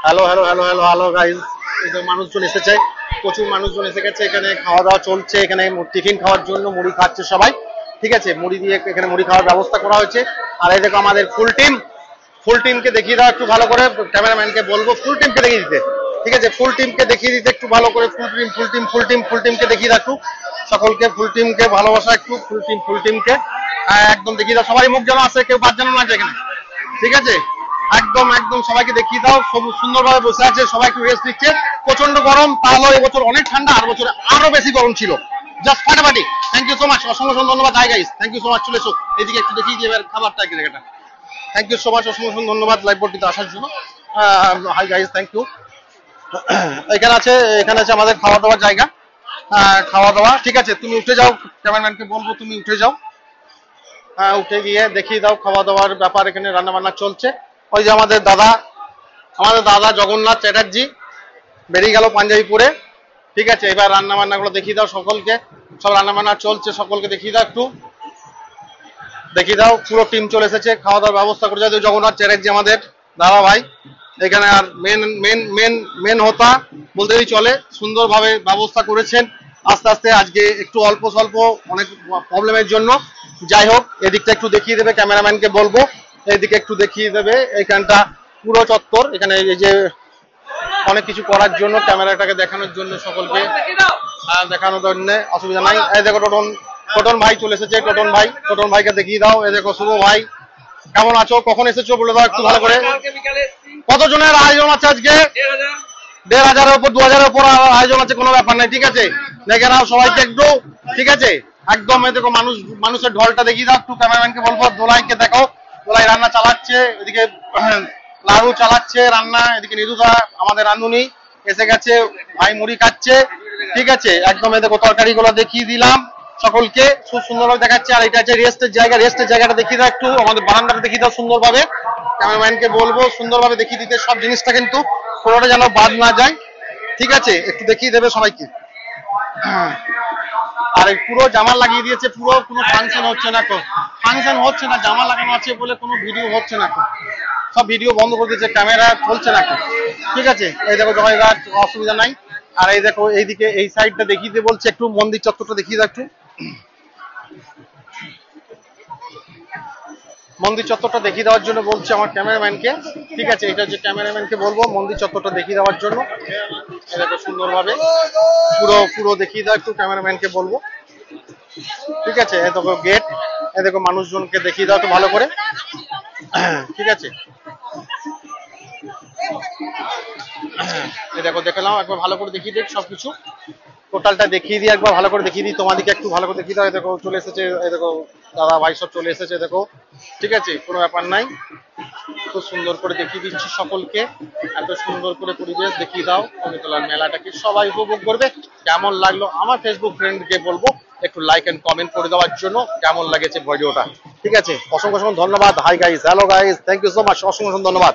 Hello hello hello hello hello guys, মানুষজন এসেছে, প্রচুর মানুষজন এসে গেছে। এখানে খাওয়া দাওয়া চলছে, এখানে টিফিন খাওয়ার জন্য মুড়ি খাচ্ছে সবাই। ঠিক আছে, মুড়ি দিয়ে এখানে মুড়ি খাওয়ার ব্যবস্থা করা হয়েছে। আর এই দেখো আমাদের ফুল টিমকে দেখিয়ে দাও একটু ভালো করে। ক্যামেরাম্যানকে বলবো ফুল টিমকে দেখিয়ে দিতে। ঠিক আছে, ফুল টিমকে দেখিয়ে দিতে একটু ভালো করে। ফুল টিমকে দেখিয়ে দাও একটু সকলকে। ফুল টিমকে ভালোবাসা একটু। ফুল টিমকে একদম দেখিয়ে দাও। সবাই মুখ যেন আছে, কেউ বাদ যেন না আছে এখানে। ঠিক আছে, একদম একদম সবাইকে দেখিয়ে দাও। সব সুন্দরভাবে বসে আছে, সবাই একটু রেস্ট নিচ্ছে। প্রচন্ড গরম, তাহলে এবছর অনেক ঠান্ডা, আর বছর আরো বেশি গরম ছিল। জাস্ট ফাটাফাটি। থ্যাংক ইউ সো মাচ, অসংখ্য ধন্যবাদ। Hi guys, thank you so much. চলে এসো এদিকে একটু দেখিয়ে দিয়ে এবার খাবারটা কি জায়গাটা। থ্যাংক ইউ সো মাচ, অসংখ্য ধন্যবাদ লাইভ বোর্ডটিতে আসার জন্য। Hi guys, thank you. এখানে আছে আমাদের খাওয়া দাওয়ার জায়গা। খাওয়া দাওয়া ঠিক আছে, তুমি উঠে যাও, ক্যামেরাম্যানকে বলবো তুমি উঠে যাও। উঠে গিয়ে দেখিয়ে দাও খাওয়া দাওয়ার ব্যাপার। এখানে রান্না বান্না চলছে। ওই যে আমাদের দাদা জগন্নাথ চ্যাটার্জি বেরিয়ে গেল পাঞ্জাবি পরে। ঠিক আছে, এবার রান্না বান্না গুলো দেখিয়ে দাও সকলকে। সব রান্না বান্না চলছে, সকলকে দেখিয়ে দাও একটু দেখিয়ে দাও। পুরো টিম চলে এসেছে, খাওয়া দাওয়ার ব্যবস্থা করে যাচ্ছে জগন্নাথ চ্যাটার্জি আমাদের দাদা ভাই। এখানে আর মেন হোতা বলতেই চলে, সুন্দরভাবে ব্যবস্থা করেছেন। আস্তে আস্তে আজকে একটু অল্প স্বল্প অনেক প্রবলেমের জন্য, যাই হোক এদিকটা একটু দেখিয়ে দেবে, ক্যামেরাম্যানকে বলবো এইদিকে একটু দেখিয়ে দেবে। এইখানটা পুরো চত্বর, এখানে এই যে অনেক কিছু করার জন্য, ক্যামেরাটাকে দেখানোর জন্য, সকলকে দেখানোর জন্য অসুবিধা নাই। এই দেখো টোটন ভাই চলে এসেছে। টোটন ভাইকে দেখিয়ে দাও। এই দেখো শুভ ভাই, কেমন আছো, কখন এসেছো বলে দাও একটু ভালো করে। কতজনের আয়োজন আছে আজকে? 1500-এর উপর, 2000-এর উপর আয়োজন আছে, কোনো ব্যাপার নাই। ঠিক আছে, দেখে নাও সবাইকে একটু। ঠিক আছে, একদম এই দেখো মানুষের ঢলটা দেখিয়ে দাও একটু। ক্যামেরাম্যানকে বলবো দোলাইকে দেখো, দোলাই রান্না চালাচ্ছে, এদিকে লাড়ু চালাচ্ছে রান্না। এদিকে নিরুদা আমাদের রাঁধুনি এসে গেছে, ভাই মুড়ি খাচ্ছে। ঠিক আছে, একদম এই দেখো তরকারি গুলো দেখিয়ে দিলাম সকলকে, খুব সুন্দরভাবে দেখাচ্ছে। আর এটা আছে রেস্টের জায়গাটা দেখিয়ে দাও একটু, আমাদের বারান্দাটা দেখিয়ে দাও সুন্দরভাবে। ক্যামেরাম্যানকে বলবো সুন্দরভাবে দেখিয়ে দিতে সব জিনিসটা, কিন্তু কোনোটা যেন বাদ না যায়। ঠিক আছে, একটু দেখিয়ে দেবে সবাইকে। আর পুরো জামা লাগিয়ে দিয়েছে, পুরো কোনো ফাংশন হচ্ছে না, জামা লাগানো আছে বলে কোনো ভিডিও হচ্ছে না, সব ভিডিও বন্ধ করে দিয়েছে, ক্যামেরা চলছে না। ঠিক আছে, এই দেখো জয়রাট, অসুবিধা নাই। আর এই দেখো এইদিকে এই সাইডটা দেখিয়ে দিয়ে বলছে একটু মন্দির চত্বরটা দেখিয়ে দাও একটু। মন্দির চত্বরটা দেখিয়ে দেওয়ার জন্য বলছে আমার ক্যামেরাম্যানকে। ঠিক আছে, এটা হচ্ছে ক্যামেরাম্যানকে বলবো মন্দির চত্বরটা দেখিয়ে দেওয়ার জন্য। দেখো সুন্দরভাবে পুরো দেখিয়ে দাও একটু, ক্যামেরাম্যানকে বলবো। ঠিক আছে, এই দেখো গেট, এই দেখো মানুষজনকে দেখিয়ে দাও একটু ভালো করে। ঠিক আছে, এই দেখো দেখে নাও একবার ভালো করে দেখিয়ে দিই সবকিছু, টোটালটা দেখিয়ে দিই একবার ভালো করে দেখিয়ে দিই তোমাদেরকে একটু ভালো করে দেখিয়ে দাও। এই দেখো চলে এসেছে, এই দেখো দাদা ভাই সব চলে এসেছে দেখো। ঠিক আছে, কোনো ব্যাপার নাই, খুব সুন্দর করে দেখিয়ে দিচ্ছি সকলকে। এত সুন্দর করে পরিবেশ দেখিয়ে দাও অমিতলার মেলাটাকে সবাই উপভোগ করবে। কেমন লাগলো আমার ফেসবুক ফ্রেন্ডকে বলবো একটু লাইক এন্ড কমেন্ট করে দেওয়ার জন্য, কেমন লাগেছে ভিডিওটা। ঠিক আছে, অসংখ্য ধন্যবাদ। Hi guys, hello guys, thank you so much, অসংখ্য ধন্যবাদ।